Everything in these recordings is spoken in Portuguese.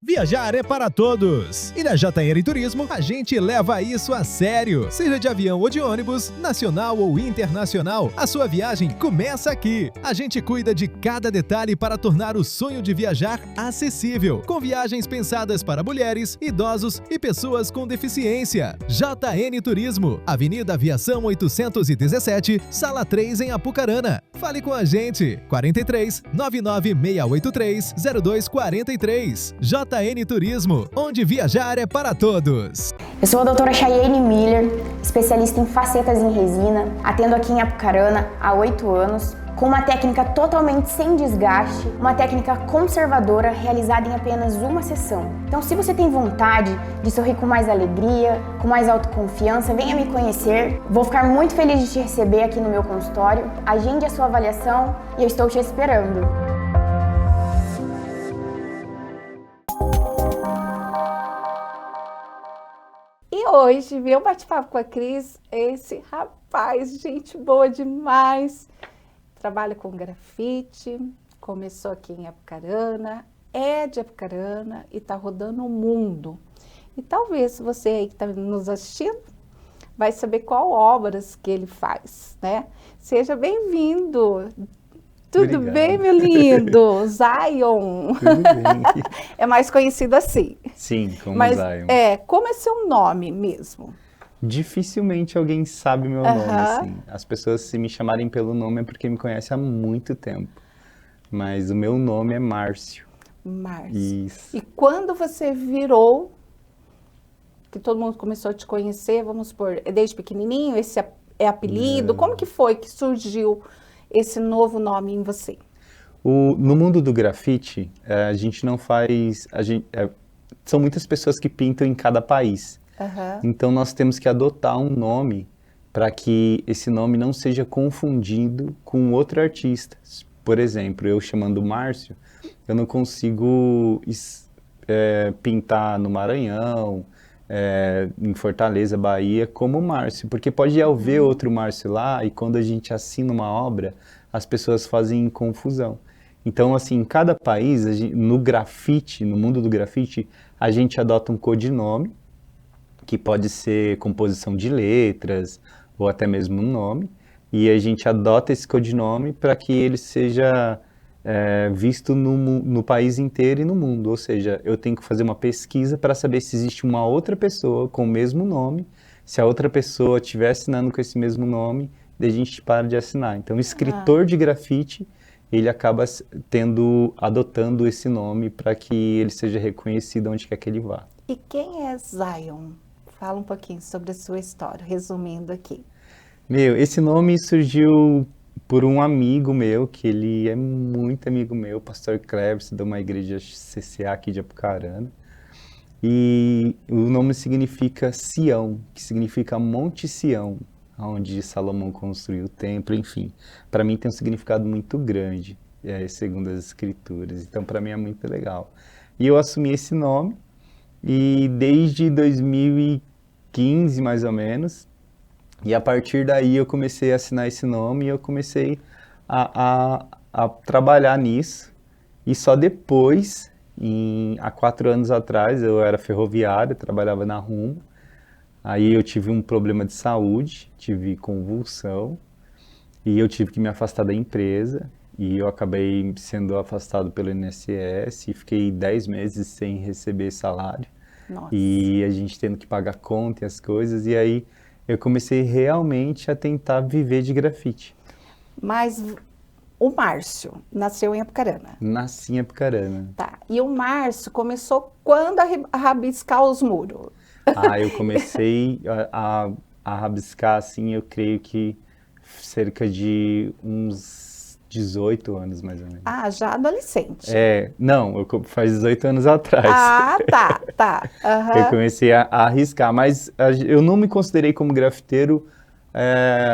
Viajar é para todos! E na JR Turismo, a gente leva isso a sério. Seja de avião ou de ônibus, nacional ou internacional, a sua viagem começa aqui. A gente cuida de cada detalhe para tornar o sonho de viajar acessível, com viagens pensadas para mulheres, idosos e pessoas com deficiência. JN Turismo, Avenida Aviação 817, Sala 3 em Apucarana. Fale com a gente, 43 99683 0243. JN Turismo, onde viajar é para todos. Eu sou a doutora Chayane Miller, especialista em facetas em resina, atendo aqui em Apucarana há 8 anos, com uma técnica totalmente sem desgaste, uma técnica conservadora realizada em apenas uma sessão. Então, se você tem vontade de sorrir com mais alegria, com mais autoconfiança, venha me conhecer. Vou ficar muito feliz de te receber aqui no meu consultório. Agende a sua avaliação e eu estou te esperando. E hoje, veio bate-papo com a Cris, esse rapaz, gente boa demais, trabalha com grafite, começou aqui em Apucarana, é de Apucarana e tá rodando o mundo. E talvez você aí que tá nos assistindo vai saber qual obras que ele faz, né? Seja bem-vindo! Tudo Obrigado. bem, meu lindo? Zion! Tudo bem. É mais conhecido assim. Sim, como Mas, Zion. como é seu nome mesmo? Dificilmente alguém sabe meu nome, assim. As pessoas, se me chamarem pelo nome, é porque me conhecem há muito tempo. Mas o meu nome é Márcio. Márcio. Isso. E quando você virou, que todo mundo começou a te conhecer, vamos supor, desde pequenininho, esse é apelido, como que foi que surgiu esse novo nome em você? No mundo do grafite, a gente não faz... são muitas pessoas que pintam em cada país. Então nós temos que adotar um nome para que esse nome não seja confundido com outro artista. Por exemplo, eu chamando Márcio, eu não consigo pintar no Maranhão, em Fortaleza, Bahia, como Márcio, porque pode haver outro Márcio lá e quando a gente assina uma obra, as pessoas fazem confusão. Então, assim, em cada país, no grafite, no mundo do grafite, a gente adota um codinome, que pode ser composição de letras, ou até mesmo um nome, e a gente adota esse codinome para que ele seja visto no país inteiro e no mundo. Ou seja, eu tenho que fazer uma pesquisa para saber se existe uma outra pessoa com o mesmo nome, se a outra pessoa estiver assinando com esse mesmo nome, daí a gente para de assinar. Então, o escritor de grafite, ele acaba adotando esse nome para que ele seja reconhecido onde quer que ele vá. E quem é Zion? Fala um pouquinho sobre a sua história, resumindo aqui. Esse nome surgiu por um amigo meu, que ele é muito amigo meu, o pastor Cleves, de uma igreja CCA aqui de Apucarana. E o nome significa Sião, que significa Monte Sião, onde Salomão construiu o templo, enfim. Para mim tem um significado muito grande, segundo as escrituras, então para mim é muito legal. E eu assumi esse nome, e desde 2015, mais ou menos, e a partir daí eu comecei a assinar esse nome e eu comecei a trabalhar nisso. E só depois, há 4 anos atrás, eu era ferroviário, trabalhava na Rumo. Aí eu tive um problema de saúde, tive convulsão e eu tive que me afastar da empresa. E eu acabei sendo afastado pelo INSS e fiquei 10 meses sem receber salário. Nossa. E a gente tendo que pagar conta e as coisas, e aí eu comecei realmente a tentar viver de grafite. Mas o Márcio nasceu em Apucarana. Nasci em Apucarana. Tá. E o Márcio começou quando a rabiscar os muros? Eu comecei a rabiscar, assim, eu creio que cerca de uns 18 anos, mais ou menos. Já adolescente. Não, faz 18 anos atrás. Tá. Eu comecei a arriscar, mas eu não me considerei como grafiteiro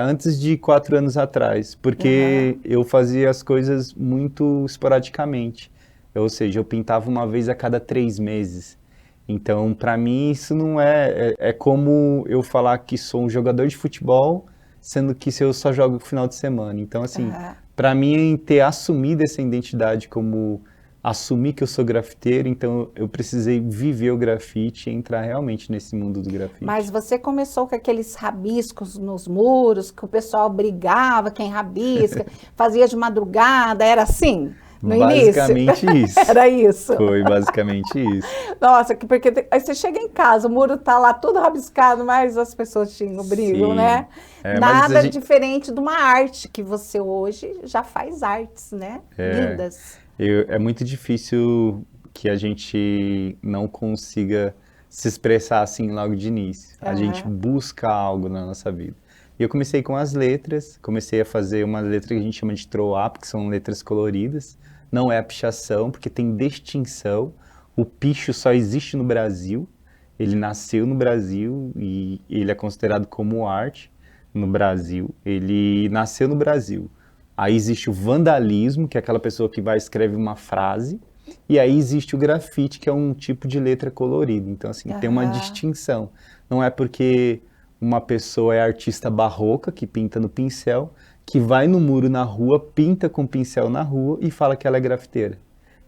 antes de 4 anos atrás, porque eu fazia as coisas muito esporadicamente. Ou seja, eu pintava uma vez a cada 3 meses. Então, para mim, isso não é como eu falar que sou um jogador de futebol, sendo que eu só jogo no final de semana. Então, assim, para mim, ter assumido essa identidade como assumir que eu sou grafiteiro, então eu precisei viver o grafite e entrar realmente nesse mundo do grafite. Mas você começou com aqueles rabiscos nos muros, que o pessoal brigava, quem rabisca, fazia de madrugada, era assim? No basicamente início? Isso. Era isso? Foi basicamente isso. Nossa, porque aí você chega em casa, o muro tá lá tudo rabiscado, mas as pessoas brigam, Sim. né? Mas Nada diferente de uma arte, que você hoje já faz artes, né? Lindas. É muito difícil que a gente não consiga se expressar assim logo de início. A gente busca algo na nossa vida. E eu comecei com as letras, comecei a fazer uma letra que a gente chama de throw-up, que são letras coloridas. Não é a pichação, porque tem distinção. O picho só existe no Brasil. Ele nasceu no Brasil e ele é considerado como arte no Brasil. Ele nasceu no Brasil. Aí existe o vandalismo, que é aquela pessoa que vai e escreve uma frase. E aí existe o grafite, que é um tipo de letra colorida. Então, assim, tem uma distinção. Não é porque uma pessoa é artista barroca, que pinta no pincel, que vai no muro na rua, pinta com pincel na rua e fala que ela é grafiteira.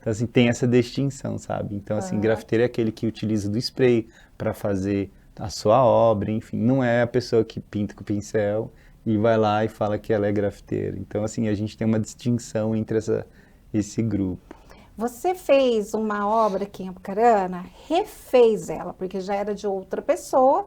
Então, assim, tem essa distinção, sabe? Então, assim, grafiteiro é aquele que utiliza do spray para fazer a sua obra, enfim. Não é a pessoa que pinta com pincel e vai lá e fala que ela é grafiteira. Então, assim, a gente tem uma distinção entre esse grupo. Você fez uma obra aqui em Apucarana, refez ela, porque já era de outra pessoa,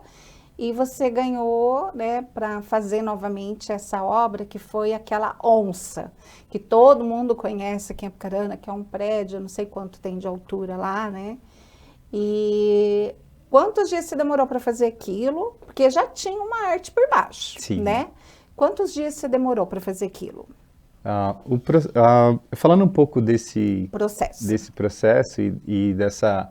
e você ganhou, né, para fazer novamente essa obra, que foi aquela onça, que todo mundo conhece aqui em Apucarana, que é um prédio, não sei quanto tem de altura lá, né? E quantos dias você demorou para fazer aquilo? Porque já tinha uma arte por baixo, Sim. né? Quantos dias você demorou para fazer aquilo? Falando um pouco desse processo e dessa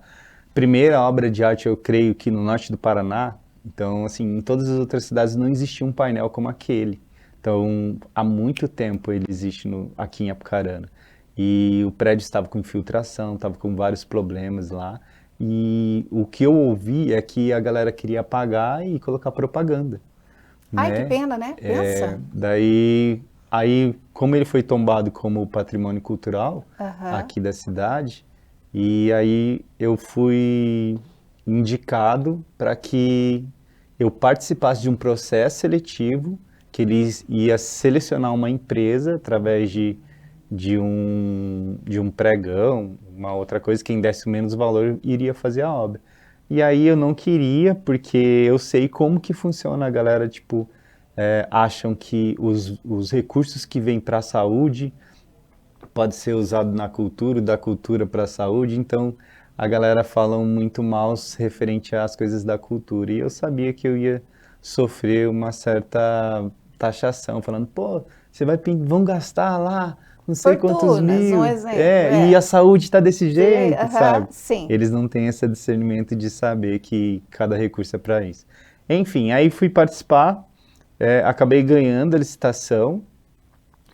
primeira obra de arte, eu creio que no norte do Paraná, então, assim, em todas as outras cidades não existia um painel como aquele. Então, há muito tempo ele existe aqui em Apucarana. E o prédio estava com infiltração, estava com vários problemas lá. E o que eu ouvi é que a galera queria apagar e colocar propaganda. Ai, né? que pena, né? Pensa. Aí, como ele foi tombado como patrimônio cultural aqui da cidade, e aí eu fui indicado para que eu participasse de um processo seletivo, que eles ia selecionar uma empresa através de um pregão, uma outra coisa, quem desse menos valor iria fazer a obra. E aí eu não queria, porque eu sei como que funciona, a galera, tipo, acham que os recursos que vêm para a saúde pode ser usado na cultura, da cultura para a saúde, então a galera fala muito mal referente às coisas da cultura. E eu sabia que eu ia sofrer uma certa taxação, falando, pô, vão gastar lá não sei quantos mil. Um exemplo, E a saúde está desse jeito, sabe? Sim. Eles não têm esse discernimento de saber que cada recurso é para isso. Enfim, aí fui participar, acabei ganhando a licitação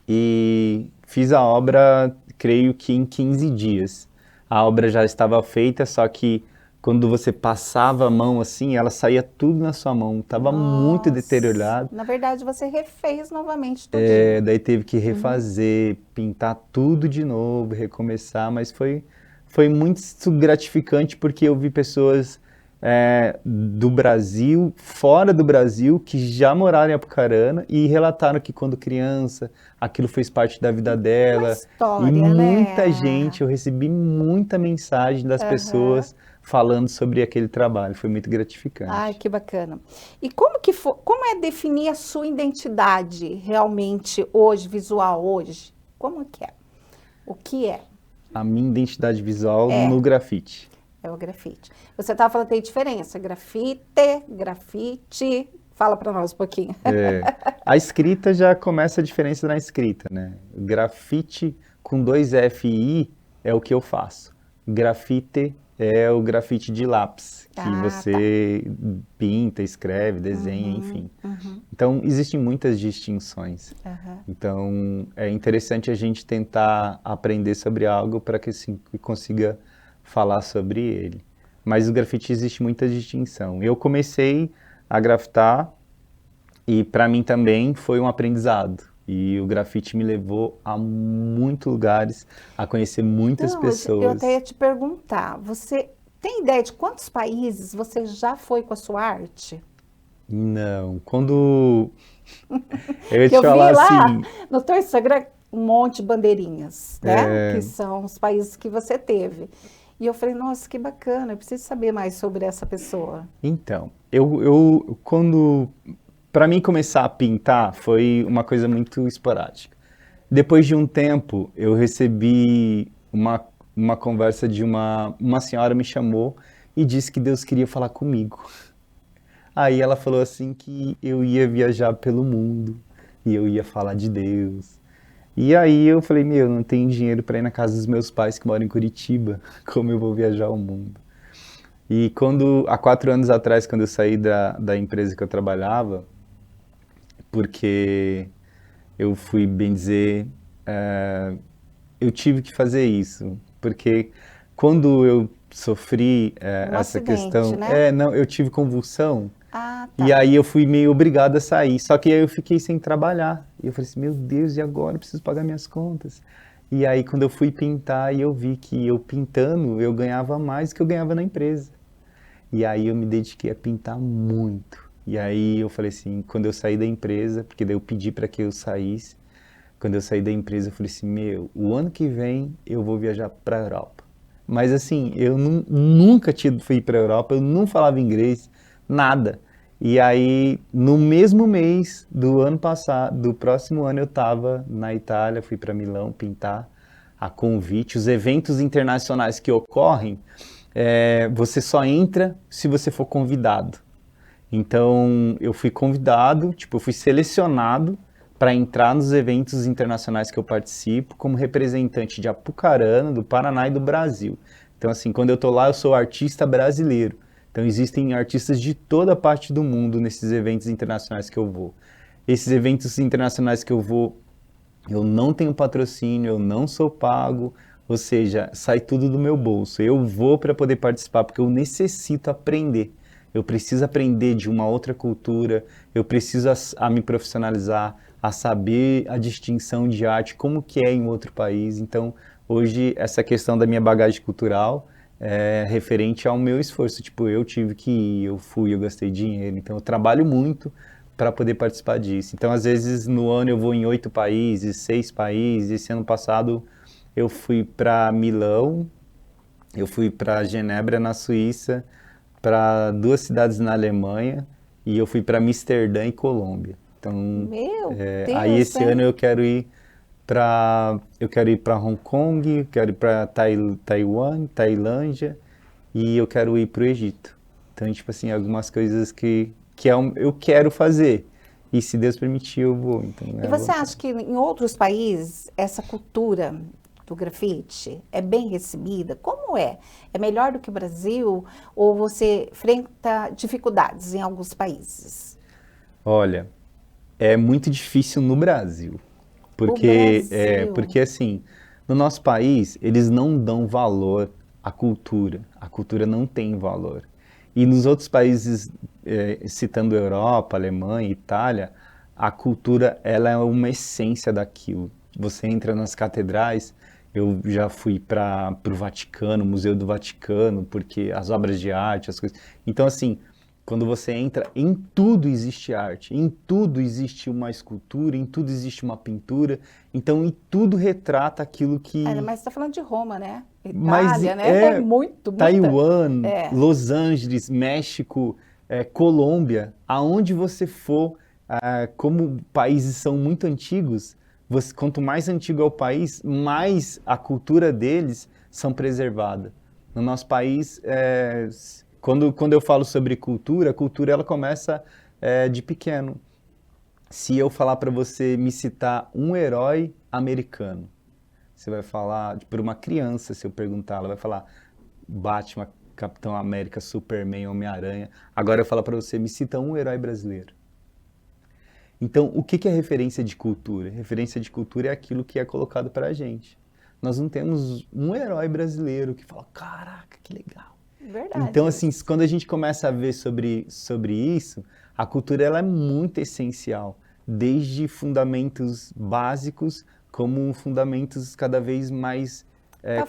e fiz a obra, creio que em 15 dias. A obra já estava feita, só que quando você passava a mão assim, ela saía tudo na sua mão, estava muito deteriorado. Na verdade, você refez novamente tudo. Daí teve que refazer, pintar tudo de novo, recomeçar, mas foi muito gratificante porque eu vi pessoas do Brasil, fora do Brasil, que já moraram em Apucarana e relataram que quando criança, aquilo fez parte da vida dela. Uma história, e muita né? gente, eu recebi muita mensagem das pessoas falando sobre aquele trabalho, foi muito gratificante. Ai, que bacana. E como é definir a sua identidade realmente hoje, visual hoje? Como que é? O que é? A minha identidade visual no grafite. É o grafite. Você estava falando que tem diferença, grafite, fala para nós um pouquinho. A escrita já começa a diferença na escrita, né? Grafite com 2 F e I é o que eu faço. Grafite é o grafite de lápis, que você pinta, escreve, desenha, enfim. Então, existem muitas distinções. Então, é interessante a gente tentar aprender sobre algo para que assim, consiga falar sobre ele. Mas o grafite existe muita distinção. Eu comecei a grafitar e para mim também foi um aprendizado. E o grafite me levou a muitos lugares, a conhecer muitas pessoas. Eu até ia te perguntar, você tem ideia de quantos países você já foi com a sua arte? Não, quando... Eu ia te Que eu vi falar lá assim... no teu Instagram um monte de bandeirinhas, né? Que são os países que você teve. E eu falei, nossa, que bacana, eu preciso saber mais sobre essa pessoa. Então, quando... Para mim começar a pintar foi uma coisa muito esporádica. Depois de um tempo, eu recebi uma conversa de uma senhora me chamou e disse que Deus queria falar comigo. Aí ela falou assim que eu ia viajar pelo mundo e eu ia falar de Deus. E aí eu falei, meu, não tenho dinheiro para ir na casa dos meus pais que moram em Curitiba, como eu vou viajar o mundo? E há 4 anos atrás, quando eu saí da empresa que eu trabalhava, porque eu fui, bem dizer, eu tive que fazer isso, porque quando eu sofri essa acidente, questão, né? não, eu tive convulsão, Ah, tá. e aí eu fui meio obrigado a sair, só que aí eu fiquei sem trabalhar, e eu falei assim, meu Deus, e agora? Eu preciso pagar minhas contas. E aí quando eu fui pintar, eu vi que eu pintando, eu ganhava mais do que eu ganhava na empresa. E aí eu me dediquei a pintar muito. E aí eu falei assim, quando eu saí da empresa, porque daí eu pedi para que eu saísse, quando eu saí da empresa eu falei assim, meu, o ano que vem eu vou viajar para a Europa. Mas assim, eu nunca fui para a Europa, eu não falava inglês, nada. E aí, no mesmo mês do ano passado, do próximo ano eu estava na Itália, fui para Milão pintar a convite. Os eventos internacionais que ocorrem, você só entra se você for convidado. Então, eu fui convidado, tipo, eu fui selecionado para entrar nos eventos internacionais que eu participo como representante de Apucarana, do Paraná e do Brasil. Então, assim, quando eu tô lá, eu sou artista brasileiro. Então, existem artistas de toda parte do mundo nesses eventos internacionais que eu vou. Esses eventos internacionais que eu vou, eu não tenho patrocínio, eu não sou pago, ou seja, sai tudo do meu bolso. Eu vou para poder participar porque eu necessito aprender. Eu preciso aprender de uma outra cultura, eu preciso a me profissionalizar, a saber a distinção de arte, como que é em outro país. Então, hoje, essa questão da minha bagagem cultural é referente ao meu esforço. Tipo, eu tive que ir, eu fui, eu gastei dinheiro. Então, eu trabalho muito para poder participar disso. Então, às vezes, no ano eu vou em 8 países, 6 países. Esse ano passado, eu fui para Milão, eu fui para Genebra, na Suíça, para 2 cidades na Alemanha e eu fui para Amsterdã e Colômbia. Então, Meu Deus, aí esse hein? ano eu quero ir para Hong Kong, eu quero ir para Taiwan, Tailândia e eu quero ir para o Egito. Então, tipo assim, algumas coisas que eu quero fazer. E se Deus permitir, eu vou. Então, E você acha que em outros países essa cultura do grafite é bem recebida? Como é? É melhor do que o Brasil ou você enfrenta dificuldades em alguns países? Olha, é muito difícil no Brasil. Brasil. Porque assim, no nosso país, eles não dão valor à cultura. A cultura não tem valor. E nos outros países, citando Europa, Alemanha, Itália, a cultura ela é uma essência daquilo. Você entra nas catedrais, eu já fui para o Vaticano, Museu do Vaticano, porque as obras de arte, as coisas. Então, assim, quando você entra, em tudo existe arte, em tudo existe uma escultura, em tudo existe uma pintura, então em tudo retrata aquilo que... Mas você está falando de Roma, né? Mas Itália, né? É muito, Taiwan, É. Los Angeles, México, Colômbia, aonde você for, como países são muito antigos, quanto mais antigo é o país, mais a cultura deles são preservada. No nosso país, quando eu falo sobre cultura, a cultura ela começa de pequeno. Se eu falar para você me citar um herói americano, você vai falar, para uma criança, se eu perguntar, ela vai falar Batman, Capitão América, Superman, Homem-Aranha. Agora eu falo para você, me cita um herói brasileiro. Então, o que é referência de cultura? Referência de cultura é aquilo que é colocado para a gente. Nós não temos um herói brasileiro que fala, caraca, que legal. Verdade. Então, assim, quando a gente começa a ver sobre isso, a cultura ela é muito essencial. desde fundamentos básicos como fundamentos cada vez mais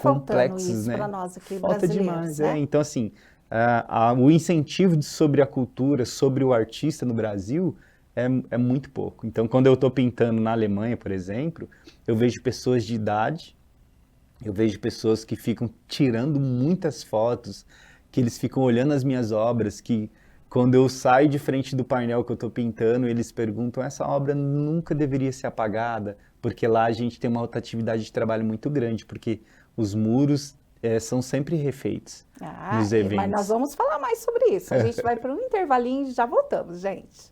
complexos, isso né? para nós aqui Falta brasileiros, demais, né? Então, assim, o incentivo sobre a cultura, sobre o artista no Brasil é muito pouco. Então, quando eu estou pintando na Alemanha, por exemplo, eu vejo pessoas de idade, eu vejo pessoas que ficam tirando muitas fotos, que eles ficam olhando as minhas obras, que quando eu saio de frente do painel que eu estou pintando, eles perguntam, essa obra nunca deveria ser apagada, porque lá a gente tem uma rotatividade de trabalho muito grande, porque os muros são sempre refeitos nos eventos. Mas nós vamos falar mais sobre isso. A gente vai para um intervalinho e já voltamos, gente.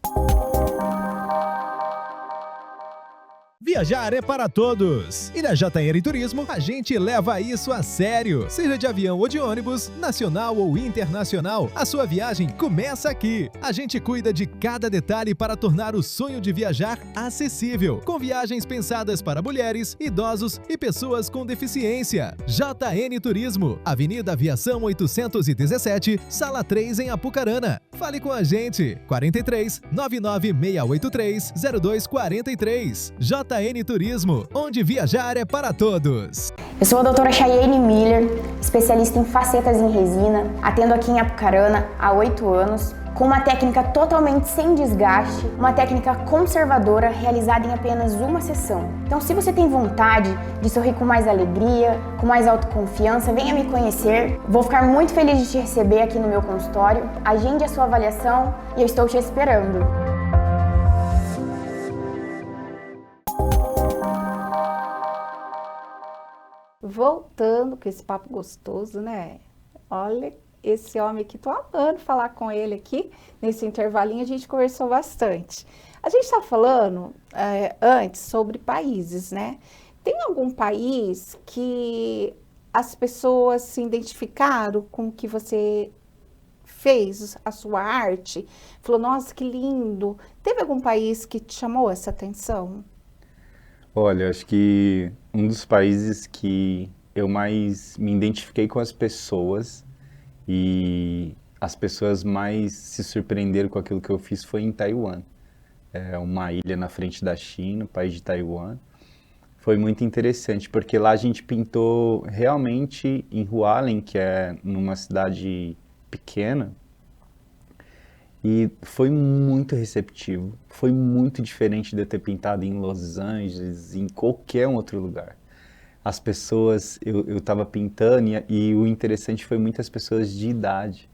Viajar é para todos! E na JR Turismo, a gente leva isso a sério. Seja de avião ou de ônibus, nacional ou internacional, a sua viagem começa aqui. A gente cuida de cada detalhe para tornar o sonho de viajar acessível, com viagens pensadas para mulheres, idosos e pessoas com deficiência. JN Turismo, Avenida Aviação 817, Sala 3 em Apucarana. Fale com a gente, 43 99683 0243. JN Turismo, onde viajar é para todos. Eu sou a doutora Chayane Miller, especialista em facetas em resina, atendo aqui em Apucarana há 8 anos, com uma técnica totalmente sem desgaste, uma técnica conservadora realizada em apenas uma sessão. Então, se você tem vontade de sorrir com mais alegria, com mais autoconfiança, venha me conhecer. Vou ficar muito feliz de te receber aqui no meu consultório. Agende a sua avaliação e eu estou te esperando. Voltando com esse papo gostoso, né? Olha esse homem aqui, tô amando falar com ele aqui. Nesse intervalinho a gente conversou bastante. A gente tá falando antes sobre países, né? Tem algum país que as pessoas se identificaram com o que você fez, a sua arte? Falou, nossa, que lindo. Teve algum país que te chamou essa atenção? Olha, acho que um dos países que eu mais me identifiquei com as pessoas e as pessoas mais se surpreenderam com aquilo que eu fiz foi em Taiwan. É uma ilha na frente da China, o país de Taiwan. Foi muito interessante, porque lá a gente pintou realmente em Hualien, que é numa cidade pequena, e foi muito receptivo, foi muito diferente de eu ter pintado em Los Angeles, em qualquer outro lugar. As pessoas, eu estava pintando e o interessante foi muitas pessoas de idade.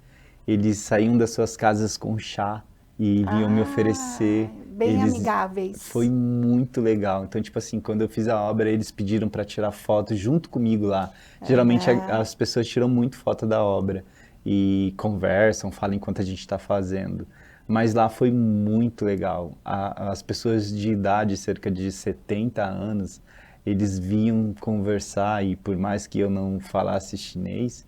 Eles saíam das suas casas com chá e vinham me oferecer. Bem amigáveis. Foi muito legal. Então, tipo assim, quando eu fiz a obra, eles pediram para tirar foto junto comigo lá. Geralmente as pessoas tiram muito foto da obra e conversam, falam enquanto a gente está fazendo. Mas lá foi muito legal. As pessoas de idade, cerca de 70 anos, eles vinham conversar e por mais que eu não falasse chinês,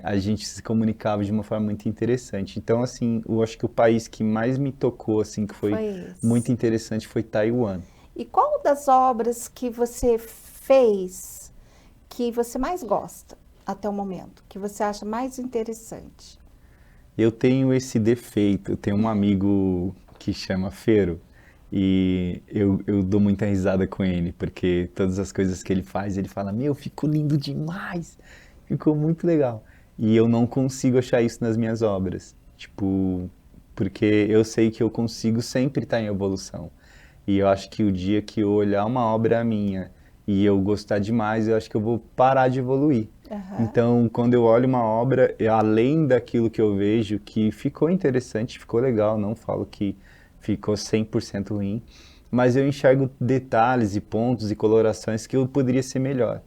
a gente se comunicava de uma forma muito interessante. Então, assim, eu acho que o país que mais me tocou, assim, que foi muito interessante foi Taiwan. E qual das obras que você fez que você mais gosta até o momento, que você acha mais interessante? Eu tenho esse defeito, eu tenho um amigo que chama Fero e eu dou muita risada com ele, porque todas as coisas que ele faz, ele fala, meu, ficou lindo demais, ficou muito legal. E eu não consigo achar isso nas minhas obras, tipo, porque eu sei que eu consigo sempre estar em evolução. E eu acho que o dia que eu olhar uma obra minha e eu gostar demais, eu acho que eu vou parar de evoluir. Uhum. Então, quando eu olho uma obra, além daquilo que eu vejo, que ficou interessante, ficou legal, não falo que ficou 100% ruim, mas eu enxergo detalhes e pontos e colorações que eu poderia ser melhor.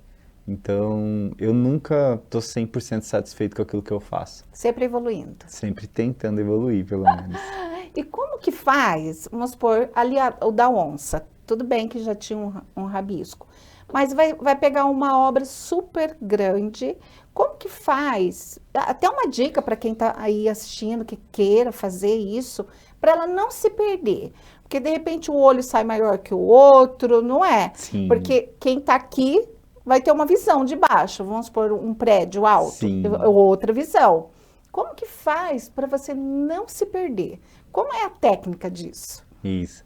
Então, eu nunca estou 100% satisfeito com aquilo que eu faço. Sempre evoluindo. Sempre tentando evoluir, pelo menos. E como que faz, vamos supor, ali o da onça, tudo bem que já tinha um rabisco, mas vai pegar uma obra super grande, como que faz? Até uma dica para quem está aí assistindo, que queira fazer isso, para ela não se perder. Porque, de repente, o olho sai maior que o outro, não é? Sim. Porque quem está aqui vai ter uma visão de baixo, vamos supor, um prédio alto, Sim. Outra visão. Como que faz para você não se perder? Como é a técnica disso? Isso.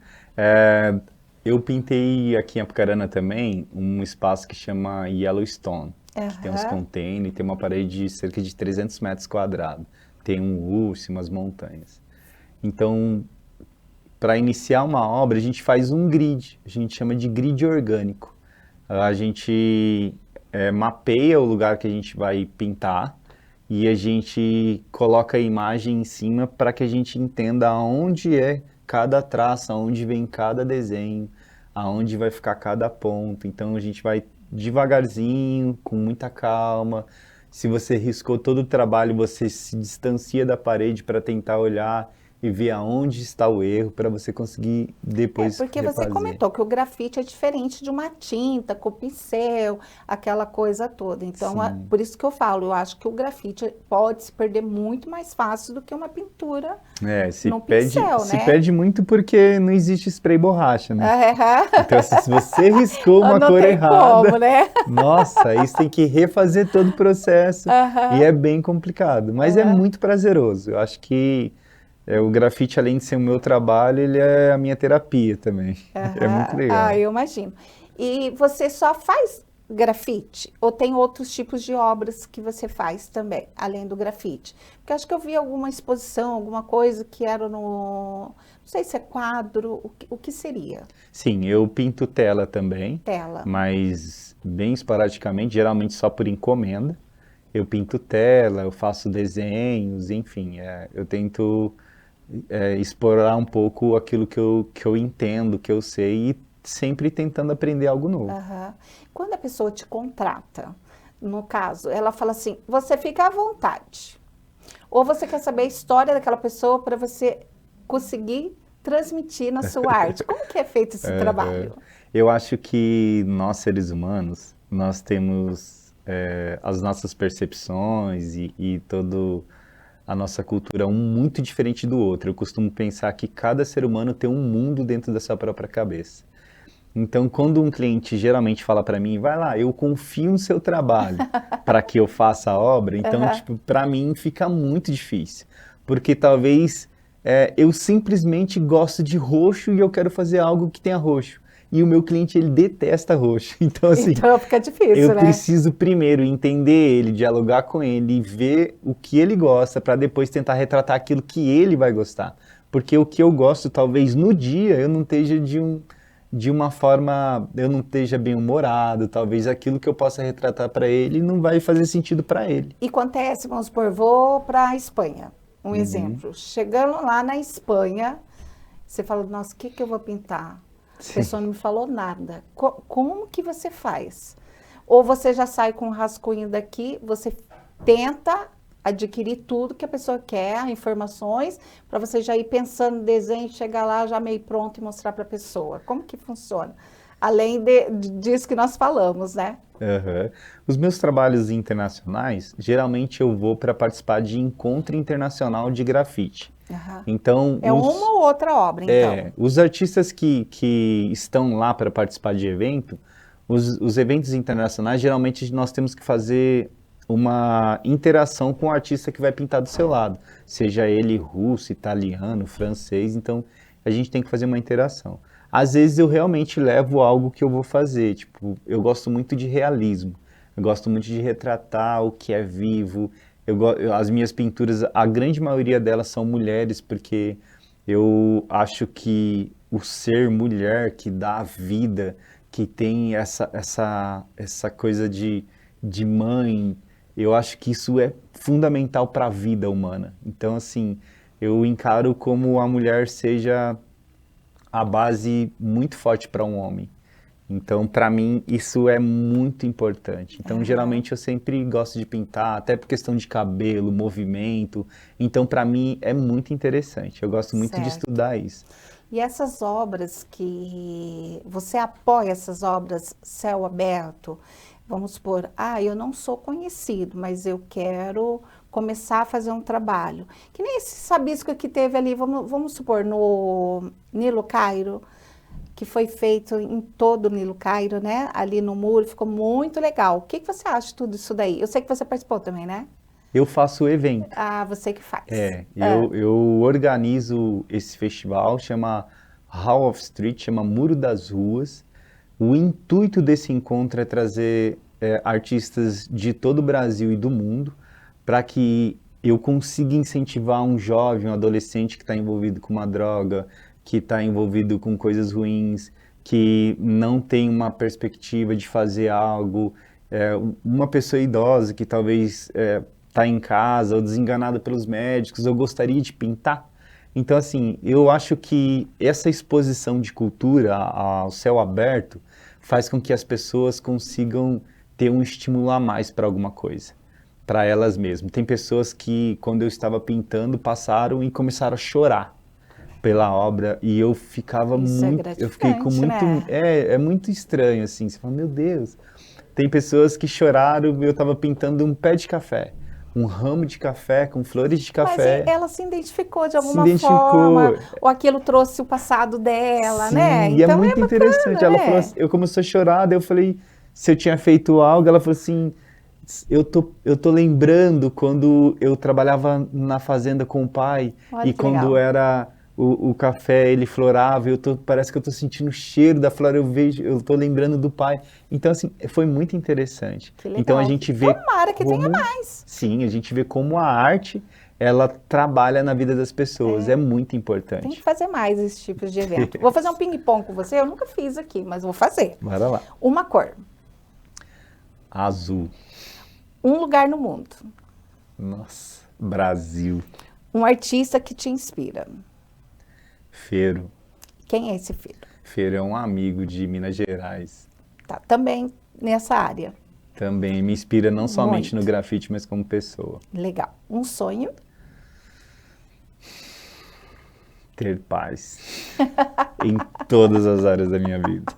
Eu pintei aqui em Apucarana também um espaço que chama Yellowstone, que tem uns containers, tem uma parede de cerca de 300 metros quadrados, tem um urso e umas montanhas. Então, para iniciar uma obra, a gente faz um grid, a gente chama de grid orgânico. A gente mapeia o lugar que a gente vai pintar e a gente coloca a imagem em cima para que a gente entenda aonde é cada traço, aonde vem cada desenho, aonde vai ficar cada ponto. Então a gente vai devagarzinho, com muita calma. Se você riscou todo o trabalho, você se distancia da parede para tentar olhar e ver aonde está o erro para você conseguir depois porque refazer. você comentou que o grafite é diferente de uma tinta com pincel, aquela coisa toda. Então, por isso que eu falo, eu acho que o grafite pode se perder muito mais fácil do que uma pintura no pincel, se perde muito porque não existe spray borracha, né? Então, assim, se você riscou uma cor errada, como, né? nossa, aí você tem que refazer todo o processo e é bem complicado, mas é muito prazeroso. Eu acho que o grafite, além de ser o meu trabalho, ele é a minha terapia também. É muito legal. Eu imagino. E você só faz grafite? Ou tem outros tipos de obras que você faz também, além do grafite? Porque acho que eu vi alguma exposição, alguma coisa que era no... Não sei se é quadro, o que seria? Sim, eu pinto tela também. Tela. Mas bem esporadicamente, geralmente só por encomenda. Eu pinto tela, eu faço desenhos, enfim, eu tento... explorar um pouco aquilo que eu entendo, que eu sei, e sempre tentando aprender algo novo. Quando a pessoa te contrata, no caso, ela fala assim, você fica à vontade, ou você quer saber a história daquela pessoa para você conseguir transmitir na sua arte. Como que é feito esse trabalho? Eu acho que nós, seres humanos, nós temos as nossas percepções e todo... a nossa cultura é muito diferente do outro. Eu costumo pensar que cada ser humano tem um mundo dentro da sua própria cabeça. Então, quando um cliente geralmente fala para mim, vai lá, eu confio no seu trabalho para que eu faça a obra, então, tipo, para mim fica muito difícil. Porque talvez eu simplesmente gosto de roxo e eu quero fazer algo que tenha roxo. E o meu cliente, ele detesta roxo. Então, assim, então fica difícil, eu preciso primeiro entender ele, dialogar com ele, ver o que ele gosta, para depois tentar retratar aquilo que ele vai gostar. Porque o que eu gosto, talvez no dia, eu não esteja de uma forma, eu não esteja bem humorado, talvez aquilo que eu possa retratar para ele não vai fazer sentido para ele. E acontece, vamos supor, vou para a Espanha, um exemplo. Chegando lá na Espanha, você fala, nossa, o que eu vou pintar? A pessoa não me falou nada. Como que você faz? Ou você já sai com um rascunho daqui, você tenta adquirir tudo que a pessoa quer, informações, para você já ir pensando no desenho, chegar lá já meio pronto e mostrar para a pessoa. Como que funciona? Além disso que nós falamos, né? Os meus trabalhos internacionais, geralmente eu vou para participar de encontro internacional de grafite. Então, uma ou outra obra, então. Os artistas que estão lá para participar de evento, os eventos internacionais, geralmente nós temos que fazer uma interação com o artista que vai pintar do seu lado. Seja ele russo, italiano, francês, então a gente tem que fazer uma interação. Às vezes eu realmente levo algo que eu vou fazer, tipo, eu gosto muito de realismo, eu gosto muito de retratar o que é vivo. As minhas pinturas, a grande maioria delas são mulheres, porque eu acho que o ser mulher que dá a vida, que tem essa coisa de mãe, eu acho que isso é fundamental para a vida humana. Então, assim, eu encaro como a mulher seja a base muito forte para um homem. Então, para mim, isso é muito importante. Então, geralmente, eu sempre gosto de pintar, até por questão de cabelo, movimento. Então, para mim, é muito interessante. Eu gosto muito de estudar isso. E essas obras que... Você apoia essas obras céu aberto? Vamos supor, eu não sou conhecido, mas eu quero começar a fazer um trabalho. Que nem esse sabisco que teve ali, vamos supor, no Nilo Cairo, que foi feito em todo o Nilo Cairo, né? Ali no muro, ficou muito legal. O que você acha de tudo isso daí? Eu sei que você participou também, né? Eu faço o evento. Você que faz. Eu organizo esse festival, chama Hall of Street, chama Muro das Ruas. O intuito desse encontro é trazer artistas de todo o Brasil e do mundo para que eu consiga incentivar um jovem, um adolescente que está envolvido com uma droga, que está envolvido com coisas ruins, que não tem uma perspectiva de fazer algo, uma pessoa idosa que talvez está em casa ou desenganada pelos médicos, ou gostaria de pintar. Então, assim, eu acho que essa exposição de cultura ao céu aberto faz com que as pessoas consigam ter um estímulo a mais para alguma coisa, para elas mesmas. Tem pessoas que, quando eu estava pintando, passaram e começaram a chorar pela obra, e eu ficava eu fiquei com muito, né? É muito estranho, assim, você fala, meu Deus. Tem pessoas que choraram, eu estava pintando um pé de café, um ramo de café com flores de café. Mas ela se identificou de alguma forma, ou aquilo trouxe o passado dela, sim, né? E então é muito interessante. Ela falou assim, eu comecei a chorar, daí eu falei, se eu tinha feito algo, ela falou assim, eu tô lembrando quando eu trabalhava na fazenda com o pai. Olha, e quando legal. Era o café, ele florava, parece que eu tô sentindo o cheiro da flor, eu tô lembrando do pai. Então, assim, foi muito interessante. Que legal. Então a gente vê Tomara que tenha mais. Sim, a gente vê como a arte, ela trabalha na vida das pessoas, é muito importante. Tem que fazer mais esse tipo de evento. Vou fazer um ping-pong com você, eu nunca fiz aqui, mas vou fazer. Bora lá. Uma cor. Azul. Um lugar no mundo. Nossa, Brasil. Um artista que te inspira. Fero. Quem é esse Fero? Fero é um amigo de Minas Gerais. Tá, também nessa área. Também me inspira não somente no grafite, mas como pessoa. Legal. Um sonho? Ter paz em todas as áreas da minha vida.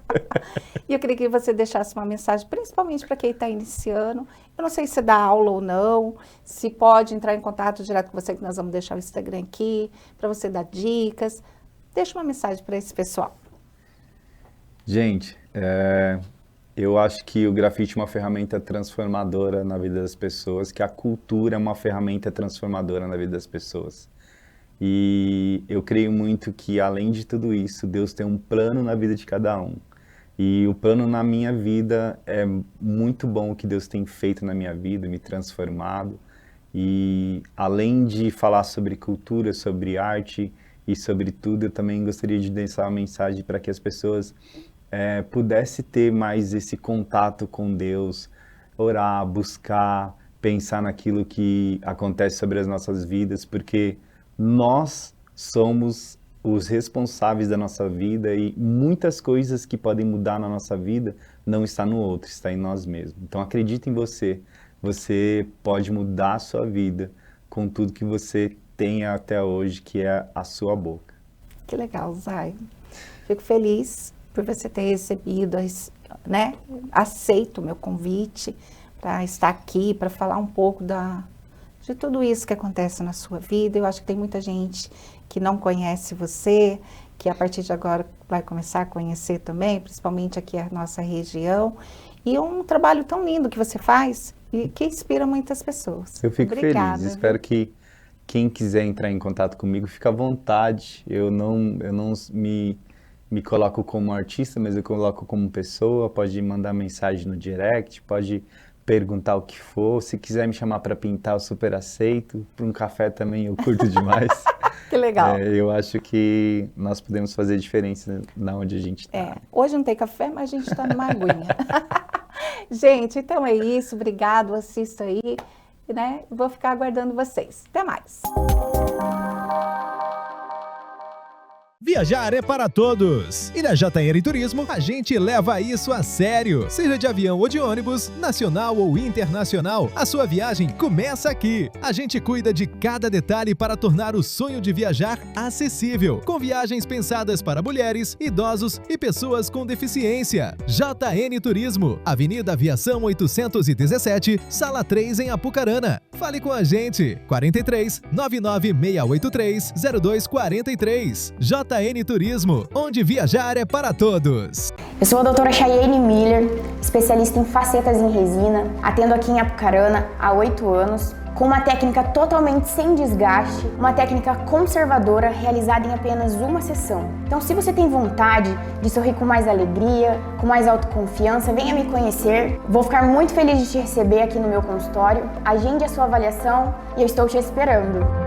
E eu queria que você deixasse uma mensagem, principalmente para quem está iniciando. Eu não sei se dá aula ou não, se pode entrar em contato direto com você, que nós vamos deixar o Instagram aqui, para você dar dicas. Deixa uma mensagem para esse pessoal. Gente, eu acho que o grafite é uma ferramenta transformadora na vida das pessoas, que a cultura é uma ferramenta transformadora na vida das pessoas. E eu creio muito que, além de tudo isso, Deus tem um plano na vida de cada um. E o plano na minha vida é muito bom o que Deus tem feito na minha vida, me transformado. E além de falar sobre cultura, sobre arte e sobre tudo, eu também gostaria de deixar uma mensagem para que as pessoas pudessem ter mais esse contato com Deus, orar, buscar, pensar naquilo que acontece sobre as nossas vidas, porque nós somos os responsáveis da nossa vida e muitas coisas que podem mudar na nossa vida não está no outro, está em nós mesmos. Então acredite em você, você pode mudar a sua vida com tudo que você tem até hoje, que é a sua boca. Que legal, Zay. Fico feliz por você ter recebido, né, aceito o meu convite para estar aqui, para falar um pouco de tudo isso que acontece na sua vida. Eu acho que tem muita gente que não conhece você, que a partir de agora vai começar a conhecer também, principalmente aqui a nossa região. E um trabalho tão lindo que você faz e que inspira muitas pessoas. Eu fico feliz, espero que quem quiser entrar em contato comigo, fique à vontade. Eu não me coloco como artista, mas eu coloco como pessoa. Pode mandar mensagem no direct, pode perguntar o que for. Se quiser me chamar para pintar, eu super aceito. Para um café também eu curto demais. Que legal. Eu acho que nós podemos fazer diferença na onde a gente está. Hoje não tem café, mas a gente está numa aguinha. Gente, então é isso. Obrigado, assista aí. Né? Vou ficar aguardando vocês. Até mais. Viajar é para todos! E na JR Turismo, a gente leva isso a sério. Seja de avião ou de ônibus, nacional ou internacional, a sua viagem começa aqui. A gente cuida de cada detalhe para tornar o sonho de viajar acessível, com viagens pensadas para mulheres, idosos e pessoas com deficiência. JN Turismo, Avenida Aviação 817, Sala 3 em Apucarana. Fale com a gente, 43 99683 0243. JN Turismo, onde viajar é para todos. Eu sou a doutora Chayane Miller, especialista em facetas em resina, atendo aqui em Apucarana há 8 anos. com uma técnica totalmente sem desgaste, uma técnica conservadora realizada em apenas uma sessão. Então, se você tem vontade de sorrir com mais alegria, com mais autoconfiança, venha me conhecer. Vou ficar muito feliz de te receber aqui no meu consultório. Agende a sua avaliação e eu estou te esperando.